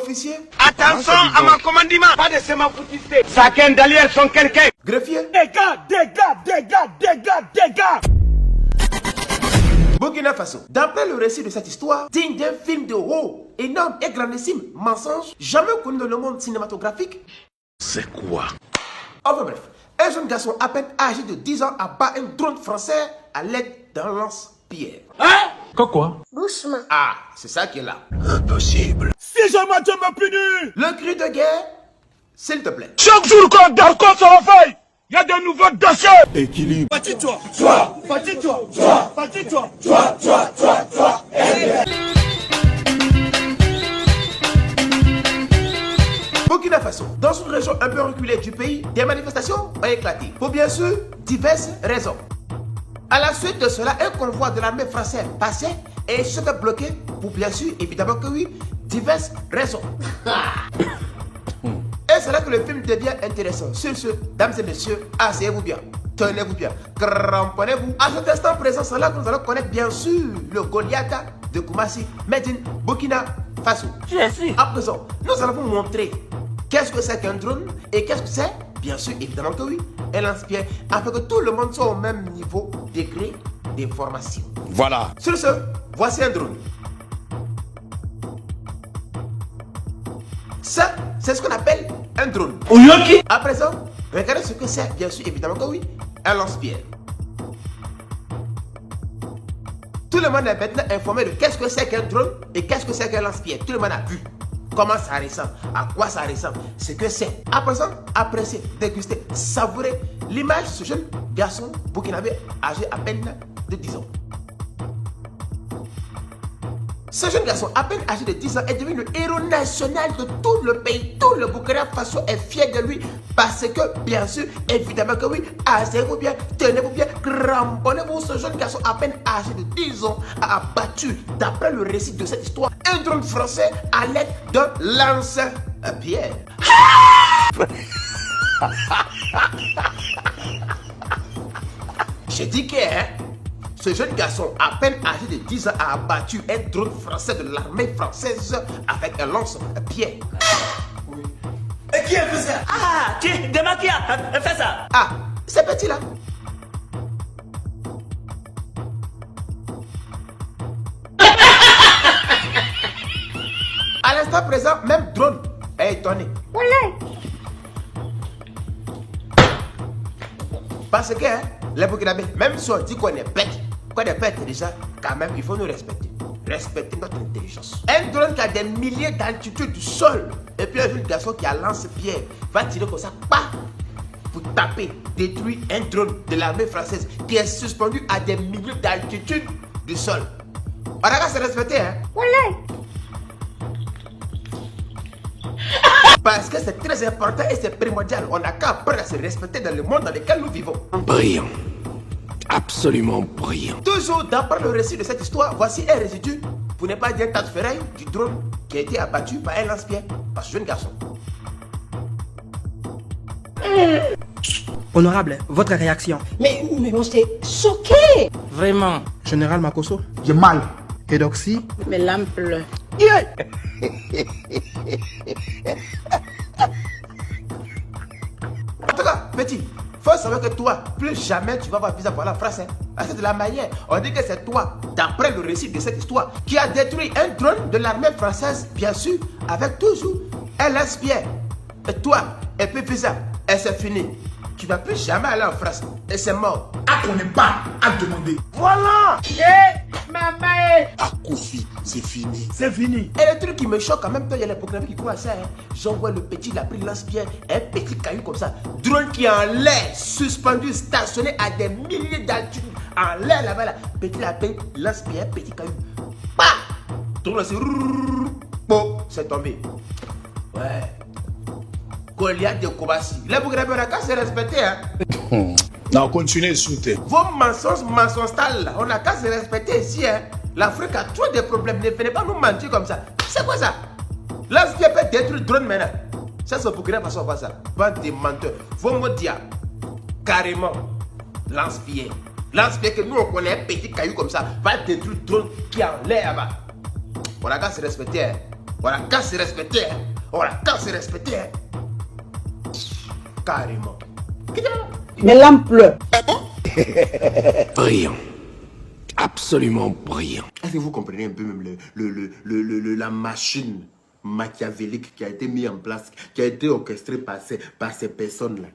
Officier. Attention à mon commandement. Pas de sémafoutiste. Chacun derrière son quelqu'un. Greffier. Dégâts. Burkina Faso. D'après le récit de cette histoire, digne d'un film de haut, énorme et grandissime mensonge, jamais connu dans le monde cinématographique. C'est quoi? Enfin bref, un jeune garçon à peine âgé de 10 ans abat un drone français à l'aide d'un lance-pierre. Hein? Quoi? Doucement. Ah, c'est ça qui est là. Impossible. Si jamais tu me punis. Le cri de guerre, s'il te plaît. Chaque jour qu'on dort, qu'on se réveille, il y a de nouveaux dossiers. Équilibre. Fatigue-toi. Burkina Faso, dans une région un peu reculée du pays, des manifestations ont éclaté. Pour bien sûr, diverses raisons. À la suite de cela, un convoi de l'armée française passait et se fait bloquer pour bien sûr, évidemment que oui, diverses raisons. Et c'est là que le film devient intéressant. Sur ce, dames et messieurs, asseyez-vous bien, tenez-vous bien, cramponnez-vous. À cet instant présent, c'est là que nous allons connaître bien sûr le Goliath de Koumassi, made in Burkina Faso. À présent, nous allons vous montrer qu'est-ce que c'est qu'un drone et qu'est-ce que c'est, bien sûr, évidemment que oui, un lance-pierre, afin que tout le monde soit au même niveau, degré d'information. Voilà. Sur ce, voici un drone. Ça, c'est ce qu'on appelle un drone. À présent, regardez ce que c'est, bien sûr, évidemment que oui, un lance-pierre. Tout le monde est maintenant informé de qu'est-ce que c'est qu'un drone et qu'est-ce que c'est qu'un lance-pierre. Tout le monde a vu comment ça ressemble, à quoi ça ressemble, ce que c'est. À présent, appréciez, dégustez, savourez l'image de ce jeune garçon burkinabé âgé à peine de 10 ans. Ce jeune garçon, à peine âgé de 10 ans, est devenu le héros national de tout le pays. Tout le Burkina Faso est fier de lui parce que, bien sûr, évidemment que oui, asseyez-vous bien, tenez-vous bien, cramponnez-vous. Ce jeune garçon, à peine âgé de 10 ans, a abattu, d'après le récit de cette histoire, un drone français à l'aide d'un lance-pierre. J'ai dit que, ce jeune garçon, à peine âgé de 10 ans, a abattu un drone français de l'armée française avec un lance-pierre. Oui. Et qui a fait ça? Ah, Dema qui a fait ça? Ah, c'est petit là. À l'instant présent, même drone est étonné. Parce que les Burkinabés, même si on dit qu'on est bête, déjà, quand même, il faut nous respecter. Respecter notre intelligence. Un drone qui a des milliers d'altitude du sol, et puis un jeune garçon qui a lance-pierre va tirer comme ça, pour taper, détruire un drone de l'armée française qui est suspendu à des milliers d'altitude du sol. On a qu'à se respecter, hein? Parce que c'est très important et c'est primordial. On n'a qu'à apprendre à se respecter dans le monde dans lequel nous vivons. Brillant. Absolument brillant. Toujours d'après le récit de cette histoire, voici un résidu, pour ne pas dire un tas de ferraille, du drone qui a été abattu par un lance-pierre par ce jeune garçon. Honorable, votre réaction? Mais on s'est choqué. Vraiment. Général Makosso? J'ai mal. Edoxy? Mais l'âme pleure. En tout cas, petit, faut savoir que toi, plus jamais tu vas avoir visa pour la France. Hein. C'est de la manière. On dit que c'est toi, d'après le récit de cette histoire, qui a détruit un drone de l'armée française, bien sûr, avec toujours un lance-pierre. Et toi, et puis visa, et c'est fini. Tu vas plus jamais aller en France. Et c'est mort. À qu'on n'est pas à demander. Voilà. À Koufi, c'est fini. C'est fini. Et le truc qui me choque en même temps, il y a les Burkinabés qui croient à ça. Hein. J'en vois le petit, il a pris lance-pierre, un petit caillou comme ça. Drone qui est en l'air, suspendu, stationné à des milliers d'altitude. En l'air là-bas, là. Petit, il a pris lance-pierre, petit caillou. Bah! Drone, c'est bon, c'est tombé. Ouais. Goliath de Koumassi. Les Burkinabés, on a qu'à se respecter. Hein. Non, continuez, soutenez. Vos mensonges là, on a qu'à se respecter ici. Hein. L'Afrique a trop de problèmes. Ne venez pas nous mentir comme ça. C'est quoi ça? Lance-pierre peut détruire le drone maintenant. Ça, c'est pour Burkina Faso, ça. Bande de menteurs. Vos mots dire carrément lance-pierre. Lance-pierre que nous on connaît un petit caillou comme ça va détruire le drone qui est en l'air là-bas. On a qu'à se respecter. Hein. Voilà, quand c'est respecté, hein. Voilà, quand c'est respecté, hein. Carrément. Mes lampes pleurent. Brillant. Absolument brillant. Est-ce que vous comprenez un peu même la machine machiavélique qui a été mise en place, qui a été orchestrée par ces personnes-là?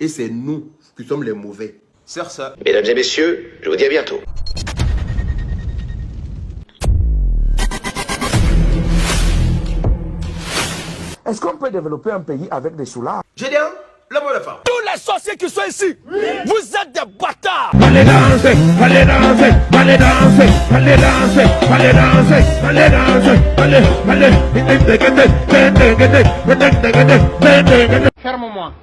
Et c'est nous qui sommes les mauvais. C'est ça. Mesdames et messieurs, je vous dis à bientôt. Est-ce qu'on peut développer un pays avec des soulards? J'ai dit, hein, le mot de femme. Tous les sorciers qui sont ici, vous êtes des bâtards. Allez danser, allez danser, allez danser, allez danser, allez danser, allez danser, allez, allez. Ferme-moi.